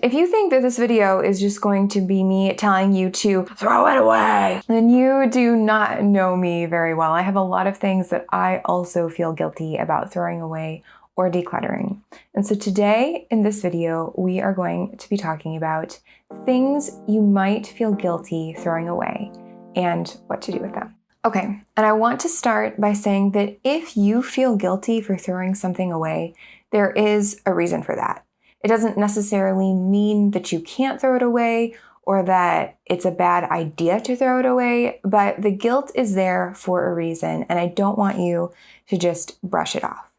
if you think that this video is just going to be me telling you to throw it away, then you do not know me very well. I have a lot of things that I also feel guilty about throwing away or decluttering. And so today in this video, we are going to be talking about things you might feel guilty throwing away and what to do with them. Okay, and I want to start by saying that if you feel guilty for throwing something away, there is a reason for that. It doesn't necessarily mean that you can't throw it away or that it's a bad idea to throw it away, but the guilt is there for a reason, and I don't want you to just brush it off.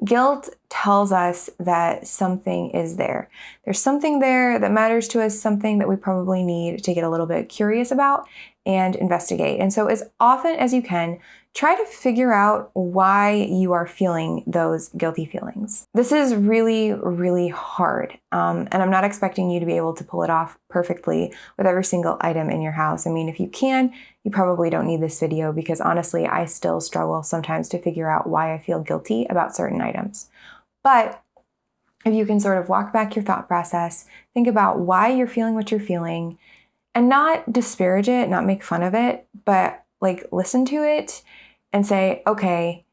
Guilt tells us that something is there. There's something there that matters to us, something that we probably need to get a little bit curious about and investigate. And so as often as you can, try to figure out why you are feeling those guilty feelings. This is really, really hard. And I'm not expecting you to be able to pull it off perfectly with every single item in your house. I mean, if you can, you probably don't need this video because honestly, I still struggle sometimes to figure out why I feel guilty about certain items. But if you can sort of walk back your thought process, think about why you're feeling what you're feeling, and not disparage it, not make fun of it, but like listen to it and say, okay,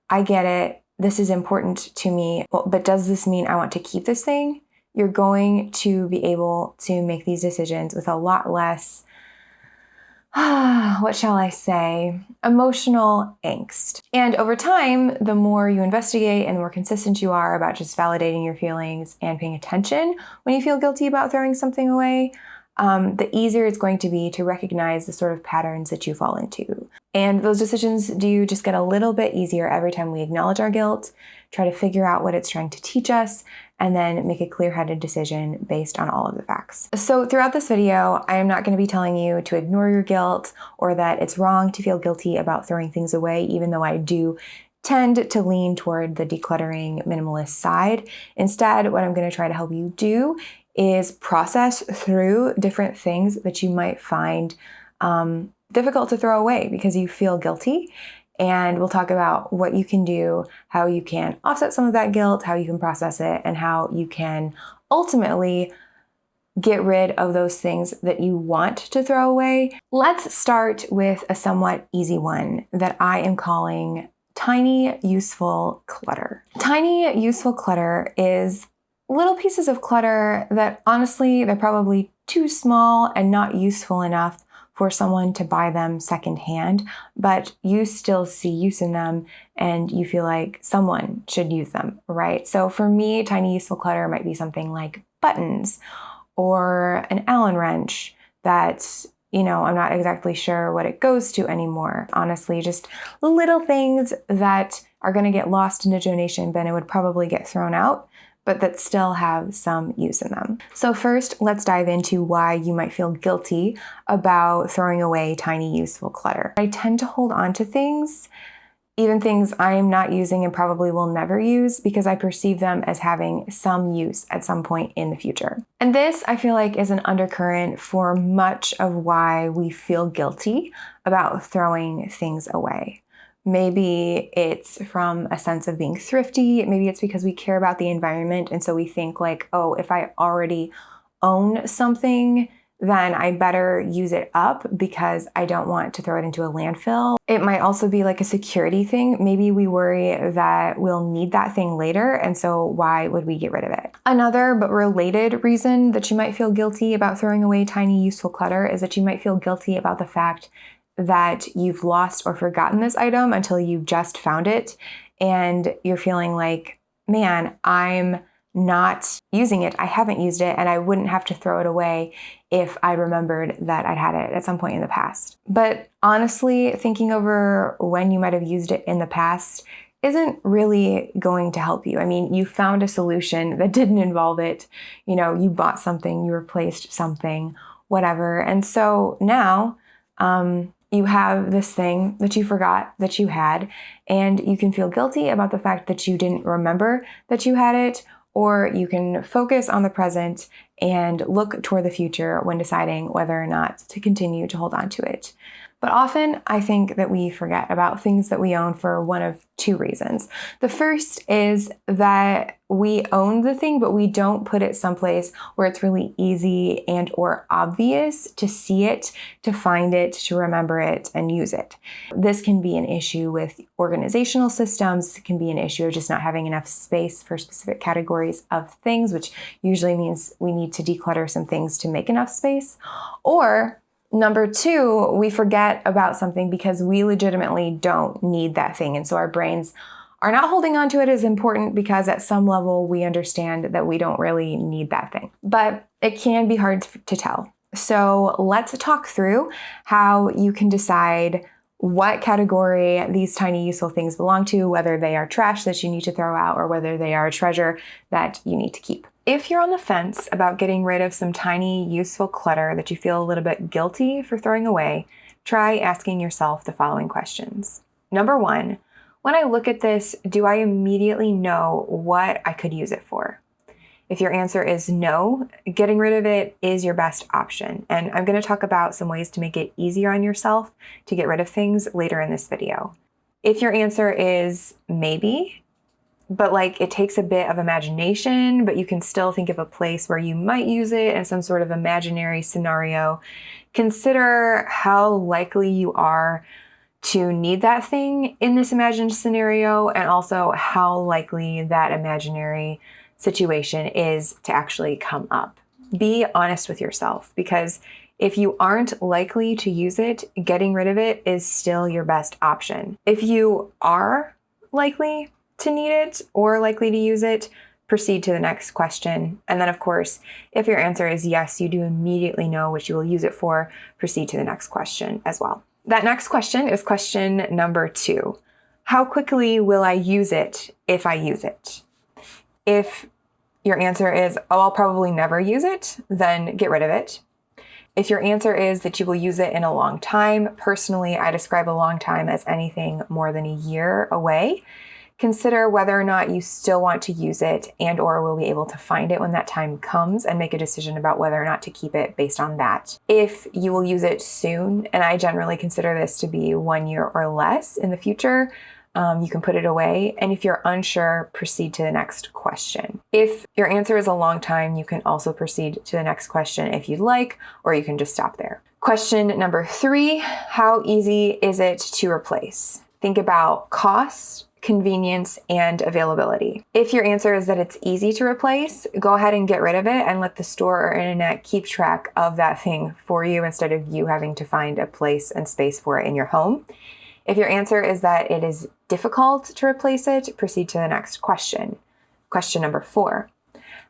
I get it. This is important to me. Well, but does this mean I want to keep this thing? You're going to be able to make these decisions with a lot less, what shall I say, emotional angst. And over time, the more you investigate and the more consistent you are about just validating your feelings and paying attention when you feel guilty about throwing something away, the easier it's going to be to recognize the sort of patterns that you fall into. And those decisions do just get a little bit easier every time we acknowledge our guilt, try to figure out what it's trying to teach us, and then make a clear-headed decision based on all of the facts. So throughout this video, I am not going to be telling you to ignore your guilt or that it's wrong to feel guilty about throwing things away, even though I do tend to lean toward the decluttering minimalist side. Instead, what I'm going to try to help you do is process through different things that you might find difficult to throw away because you feel guilty. And we'll talk about what you can do, how you can offset some of that guilt, how you can process it, and how you can ultimately get rid of those things that you want to throw away. Let's start with a somewhat easy one that I am calling tiny useful clutter. Tiny useful clutter is little pieces of clutter that honestly, they're probably too small and not useful enough for someone to buy them secondhand, but you still see use in them and you feel like someone should use them, right? So for me, tiny useful clutter might be something like buttons or an Allen wrench that, I'm not exactly sure what it goes to anymore. Honestly, just little things that are going to get lost in a donation bin and would probably get thrown out, but that still have some use in them. So first, let's dive into why you might feel guilty about throwing away tiny useful clutter. I tend to hold on to things, even things I am not using and probably will never use, because I perceive them as having some use at some point in the future. And this, I feel like, is an undercurrent for much of why we feel guilty about throwing things away. Maybe it's from a sense of being thrifty. Maybe it's because we care about the environment. And so we think like, oh, if I already own something, then I better use it up because I don't want to throw it into a landfill. It might also be like a security thing. Maybe we worry that we'll need that thing later. And so why would we get rid of it? Another but related reason that you might feel guilty about throwing away tiny useful clutter is that you might feel guilty about the fact that you've lost or forgotten this item until you just found it. And you're feeling like, man, I'm not using it. I haven't used it and I wouldn't have to throw it away if I remembered that I'd had it at some point in the past. But honestly, thinking over when you might have used it in the past isn't really going to help you. I mean, you found a solution that didn't involve it. You bought something, you replaced something, whatever. And so now, you have this thing that you forgot that you had, and you can feel guilty about the fact that you didn't remember that you had it, or you can focus on the present and look toward the future when deciding whether or not to continue to hold on to it. But often I think that we forget about things that we own for one of two reasons. The first is that we own the thing, but we don't put it someplace where it's really easy and or obvious to see it, to find it, to remember it, and use it. This can be an issue with organizational systems. It can be an issue of just not having enough space for specific categories of things, which usually means we need to declutter some things to make enough space. Or number two, we forget about something because we legitimately don't need that thing. And so our brains are not holding on to it as important because at some level we understand that we don't really need that thing. But it can be hard to tell. So let's talk through how you can decide what category these tiny useful things belong to, whether they are trash that you need to throw out or whether they are a treasure that you need to keep. If you're on the fence about getting rid of some tiny useful clutter that you feel a little bit guilty for throwing away, try asking yourself the following questions. Number one, when I look at this, do I immediately know what I could use it for? If your answer is no, getting rid of it is your best option. And I'm going to talk about some ways to make it easier on yourself to get rid of things later in this video. If your answer is maybe, but it takes a bit of imagination, but you can still think of a place where you might use it in some sort of imaginary scenario, consider how likely you are to need that thing in this imagined scenario, and also how likely that imaginary situation is to actually come up. Be honest with yourself, because if you aren't likely to use it, getting rid of it is still your best option. If you are likely to need it or likely to use it, proceed to the next question. And then, of course, if your answer is yes, you do immediately know what you will use it for, proceed to the next question as well. That next question is question number 2. How quickly will I use it if I use it? If your answer is, oh, I'll probably never use it, then get rid of it. If your answer is that you will use it in a long time, personally, I describe a long time as anything more than a year away. Consider whether or not you still want to use it and or will be able to find it when that time comes, and make a decision about whether or not to keep it based on that. If you will use it soon, and I generally consider this to be 1 year or less in the future, you can put it away. And if you're unsure, proceed to the next question. If your answer is a long time, you can also proceed to the next question if you'd like, or you can just stop there. Question number 3, how easy is it to replace? Think about cost, convenience, and availability. If your answer is that it's easy to replace, go ahead and get rid of it and let the store or internet keep track of that thing for you instead of you having to find a place and space for it in your home. If your answer is that it is difficult to replace it, proceed to the next question. Question number 4.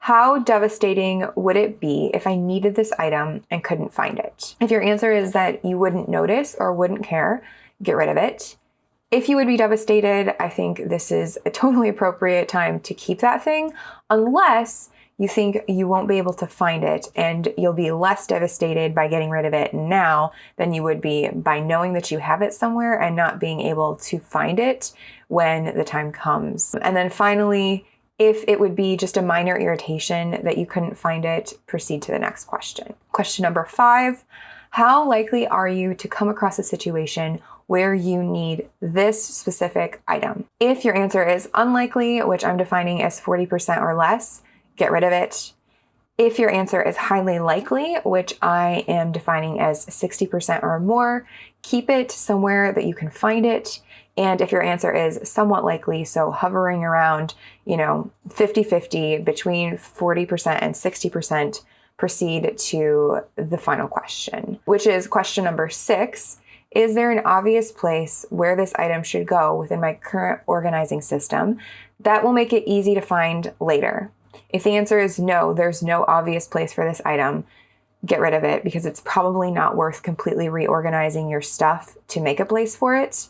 How devastating would it be if I needed this item and couldn't find it? If your answer is that you wouldn't notice or wouldn't care, get rid of it. If you would be devastated, I think this is a totally appropriate time to keep that thing, unless you think you won't be able to find it and you'll be less devastated by getting rid of it now than you would be by knowing that you have it somewhere and not being able to find it when the time comes. And then finally, if it would be just a minor irritation that you couldn't find it, proceed to the next question. Question number 5, how likely are you to come across a situation where you need this specific item? If your answer is unlikely, which I'm defining as 40% or less, get rid of it. If your answer is highly likely, which I am defining as 60% or more, keep it somewhere that you can find it. And if your answer is somewhat likely, so hovering around, 50-50 between 40% and 60%, proceed to the final question, which is question number 6. Is there an obvious place where this item should go within my current organizing system that will make it easy to find later? If the answer is no, there's no obvious place for this item, get rid of it, because it's probably not worth completely reorganizing your stuff to make a place for it.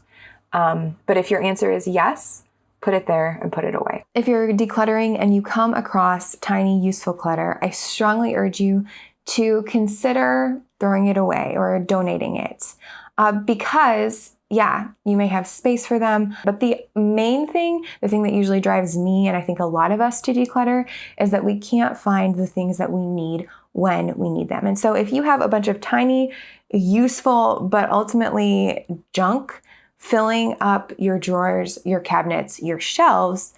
But if your answer is yes, put it there and put it away. If you're decluttering and you come across tiny useful clutter, I strongly urge you to consider throwing it away or donating it. Because yeah, you may have space for them, but the main thing, the thing that usually drives me and I think a lot of us to declutter is that we can't find the things that we need when we need them. And so if you have a bunch of tiny, useful, but ultimately junk filling up your drawers, your cabinets, your shelves,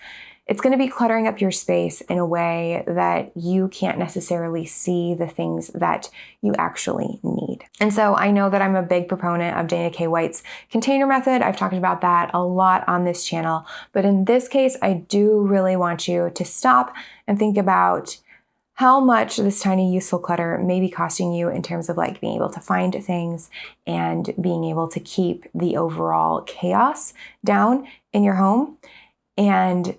it's going to be cluttering up your space in a way that you can't necessarily see the things that you actually need. And so I know that I'm a big proponent of Dana K. White's container method. I've talked about that a lot on this channel. But in this case, I do really want you to stop and think about how much this tiny useful clutter may be costing you in terms of like being able to find things and being able to keep the overall chaos down in your home, and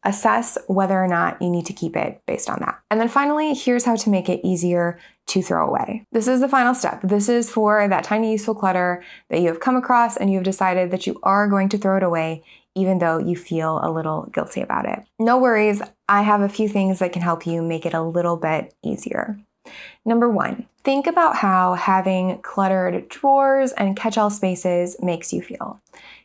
assess whether or not you need to keep it based on that. And then finally, here's how to make it easier to throw away. This is the final step. This is for that tiny useful clutter that you have come across and you've decided that you are going to throw it away, even though you feel a little guilty about it. No worries, I have a few things that can help you make it a little bit easier. Number one, think about how having cluttered drawers and catch-all spaces makes you feel.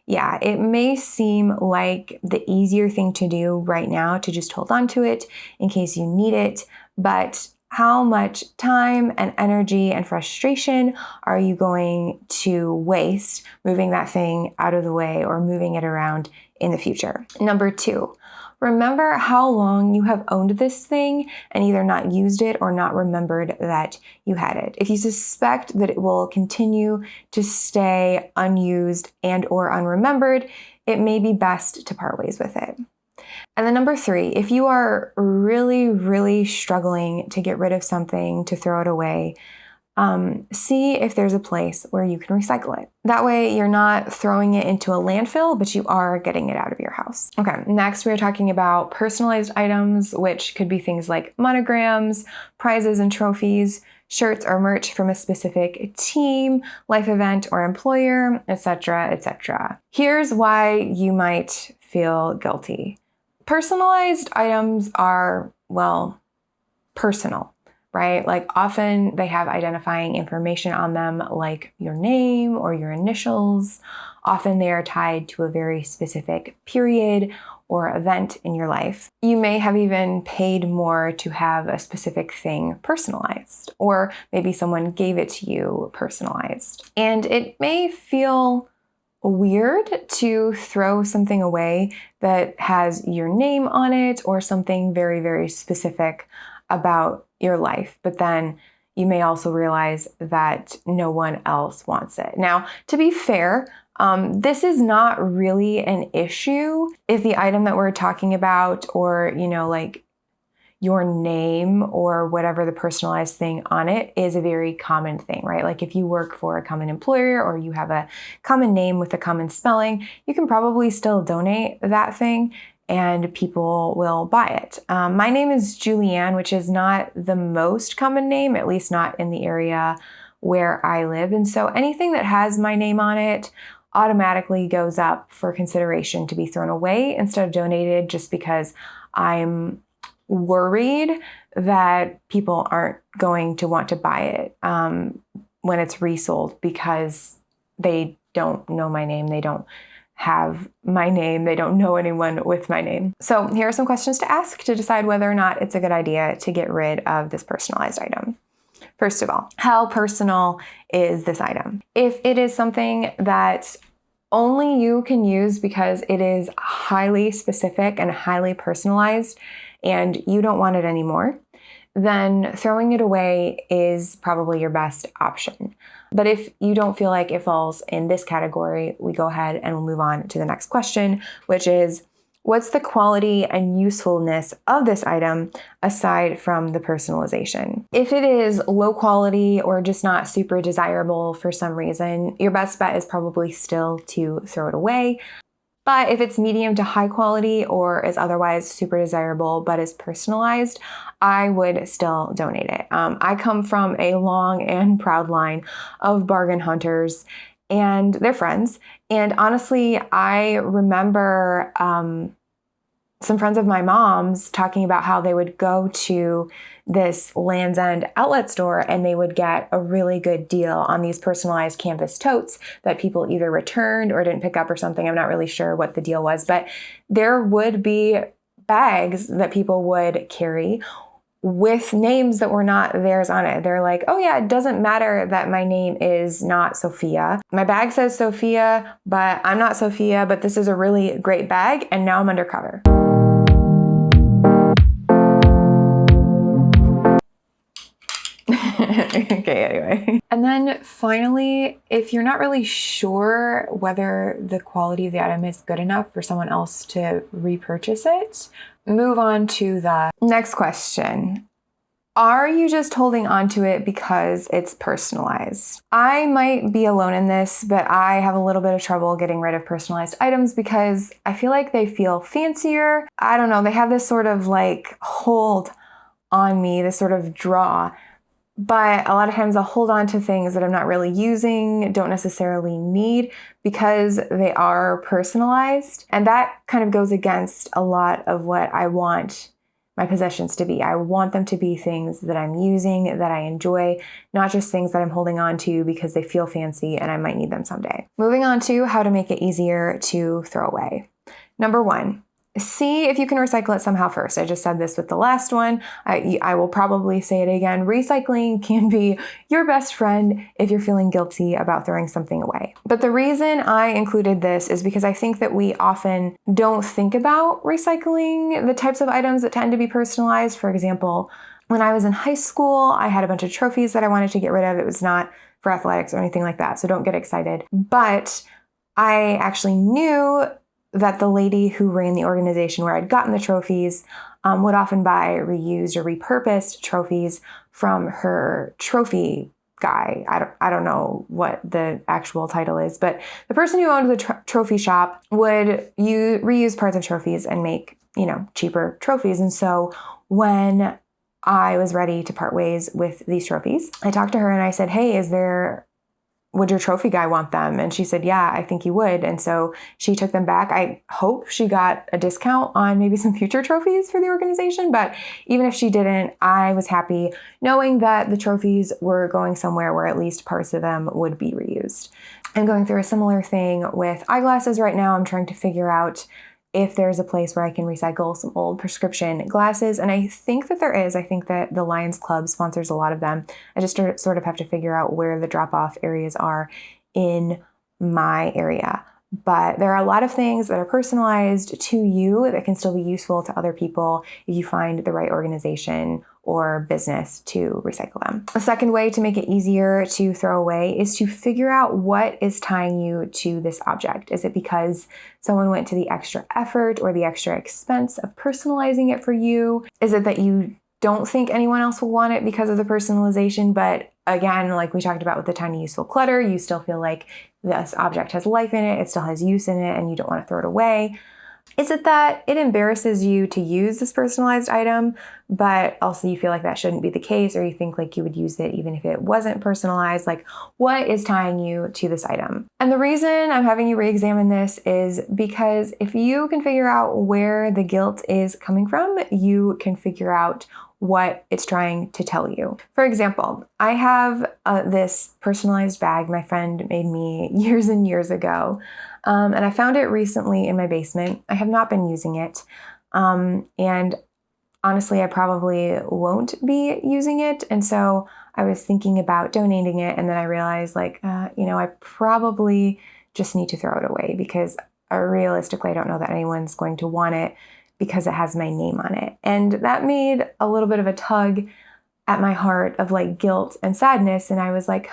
Yeah, it may seem like the easier thing to do right now to just hold on to it in case you need it, but how much time and energy and frustration are you going to waste moving that thing out of the way or moving it around in the future? Number two, remember how long you have owned this thing and either not used it or not remembered that you had it. If you suspect that it will continue to stay unused and or unremembered, it may be best to part ways with it. And then number three, if you are really, really struggling to get rid of something, to throw it away, see if there's a place where you can recycle it. That way you're not throwing it into a landfill, but you are getting it out of your house. Okay, next we're talking about personalized items, which could be things like monograms, prizes and trophies, shirts or merch from a specific team, life event or employer, etc., etc. Here's why you might feel guilty. Personalized items are, well, personal, right? Like often they have identifying information on them like your name or your initials. Often they are tied to a very specific period or event in your life. You may have even paid more to have a specific thing personalized, or maybe someone gave it to you personalized. And it may feel weird to throw something away that has your name on it or something very, very specific about your life. But then you may also realize that no one else wants it. Now, to be fair, this is not really an issue if the item that we're talking about, or, like your name or whatever the personalized thing on it is a very common thing, right? Like if you work for a common employer or you have a common name with a common spelling, you can probably still donate that thing and people will buy it. My name is Julianne, which is not the most common name, at least not in the area where I live. And so anything that has my name on it automatically goes up for consideration to be thrown away instead of donated, just because I'm worried that people aren't going to want to buy it when it's resold because they don't know my name, they don't have my name, they don't know anyone with my name. So here are some questions to ask to decide whether or not it's a good idea to get rid of this personalized item. First of all, how personal is this item? If it is something that only you can use because it is highly specific and highly personalized and you don't want it anymore, then throwing it away is probably your best option. But if you don't feel like it falls in this category, we go ahead and we'll move on to the next question, which is, what's the quality and usefulness of this item aside from the personalization? If it is low quality or just not super desirable for some reason, your best bet is probably still to throw it away. But if it's medium to high quality or is otherwise super desirable but is personalized, I would still donate it. I come from a long and proud line of bargain hunters and their friends. And honestly, I remember some friends of my mom's talking about how they would go to this Land's End outlet store and they would get a really good deal on these personalized canvas totes that people either returned or didn't pick up or something. I'm not really sure what the deal was, but there would be bags that people would carry with names that were not theirs on it. They're like, oh yeah, it doesn't matter that my name is not Sophia. My bag says Sophia, but I'm not Sophia, but this is a really great bag and now I'm undercover. Okay, anyway. And then finally, if you're not really sure whether the quality of the item is good enough for someone else to repurchase it, move on to the next question. Are you just holding on to it because it's personalized? I might be alone in this, but I have a little bit of trouble getting rid of personalized items because I feel like they feel fancier. I don't know, they have this sort of like hold on me, this sort of draw. But a lot of times I'll hold on to things that I'm not really using, don't necessarily need, because they are personalized. And that kind of goes against a lot of what I want my possessions to be. I want them to be things that I'm using, that I enjoy, not just things that I'm holding on to because they feel fancy and I might need them someday. Moving on to how to make it easier to throw away. Number 1. See if you can recycle it somehow first. I just said this with the last one. I will probably say it again. Recycling can be your best friend if you're feeling guilty about throwing something away. But the reason I included this is because I think that we often don't think about recycling the types of items that tend to be personalized. For example, when I was in high school, I had a bunch of trophies that I wanted to get rid of. It was not for athletics or anything like that, so don't get excited. But I actually knew that the lady who ran the organization where I'd gotten the trophies would often buy reused or repurposed trophies from her trophy guy. I don't know what the actual title is, but the person who owned the trophy shop would reuse parts of trophies and make, cheaper trophies. And so when I was ready to part ways with these trophies, I talked to her and I said, hey, would your trophy guy want them? And she said, yeah, I think he would. And so she took them back. I hope she got a discount on maybe some future trophies for the organization. But even if she didn't, I was happy knowing that the trophies were going somewhere where at least parts of them would be reused. I'm going through a similar thing with eyeglasses right now. I'm trying to figure out if there's a place where I can recycle some old prescription glasses. And I think that there is. I think that the Lions Club sponsors a lot of them. I just sort of have to figure out where the drop-off areas are in my area. But there are a lot of things that are personalized to you that can still be useful to other people if you find the right organization or business to recycle them. A second way to make it easier to throw away is to figure out what is tying you to this object. Is it because someone went to the extra effort or the extra expense of personalizing it for you? Is it that you don't think anyone else will want it because of the personalization, but again, like we talked about with the tiny useful clutter, you still feel like this object has life in it, it still has use in it, and you don't want to throw it away? Is it that it embarrasses you to use this personalized item, but also you feel like that shouldn't be the case, or you think like you would use it even if it wasn't personalized? Like, what is tying you to this item? And the reason I'm having you re-examine this is because if you can figure out where the guilt is coming from, you can figure out what it's trying to tell you. For example, I have this personalized bag my friend made me years and years ago. And I found it recently in my basement. I have not been using it. And honestly, I probably won't be using it. And so I was thinking about donating it. And then I realized I probably just need to throw it away because realistically, I don't know that anyone's going to want it because it has my name on it. And that made a little bit of a tug at my heart of like guilt and sadness. And I was like,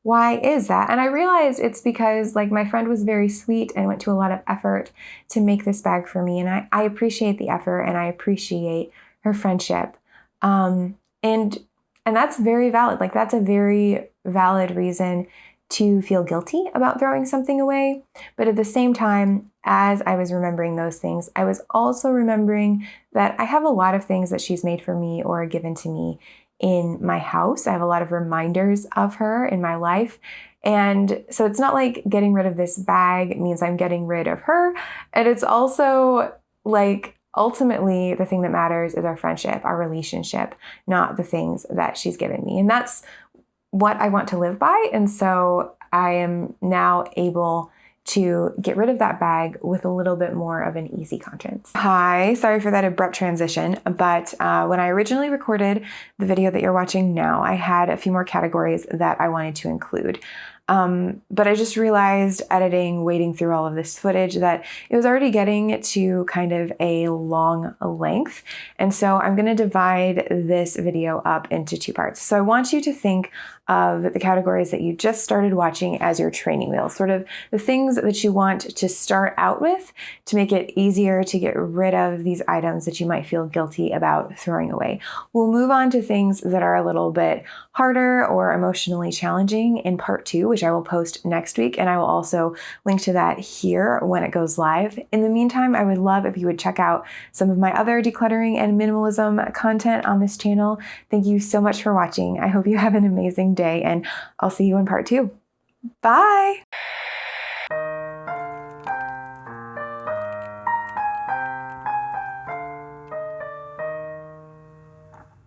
why is that? And I realized it's because like my friend was very sweet and went to a lot of effort to make this bag for me. And I appreciate the effort and I appreciate her friendship. And that's very valid. Like that's a very valid reason to feel guilty about throwing something away. But at the same time, as I was remembering those things, I was also remembering that I have a lot of things that she's made for me or given to me in my house. I have a lot of reminders of her in my life. And so it's not like getting rid of this bag means I'm getting rid of her. And it's also like ultimately, the thing that matters is our friendship, our relationship, not the things that she's given me. And that's what I want to live by. And so I am now able to get rid of that bag with a little bit more of an easy conscience. Hi, sorry for that abrupt transition, but when I originally recorded the video that you're watching now, I had a few more categories that I wanted to include. But I just realized editing, wading through all of this footage, that it was already getting to kind of a long length. And so I'm going to divide this video up into two parts. So I want you to think of the categories that you just started watching as your training wheels, sort of the things that you want to start out with to make it easier to get rid of these items that you might feel guilty about throwing away. We'll move on to things that are a little bit harder or emotionally challenging in part 2, which I will post next week, and I will also link to that here when it goes live. In the meantime, I would love if you would check out some of my other decluttering and minimalism content on this channel. Thank you so much for watching. I hope you have an amazing day, and I'll see you in part 2. Bye!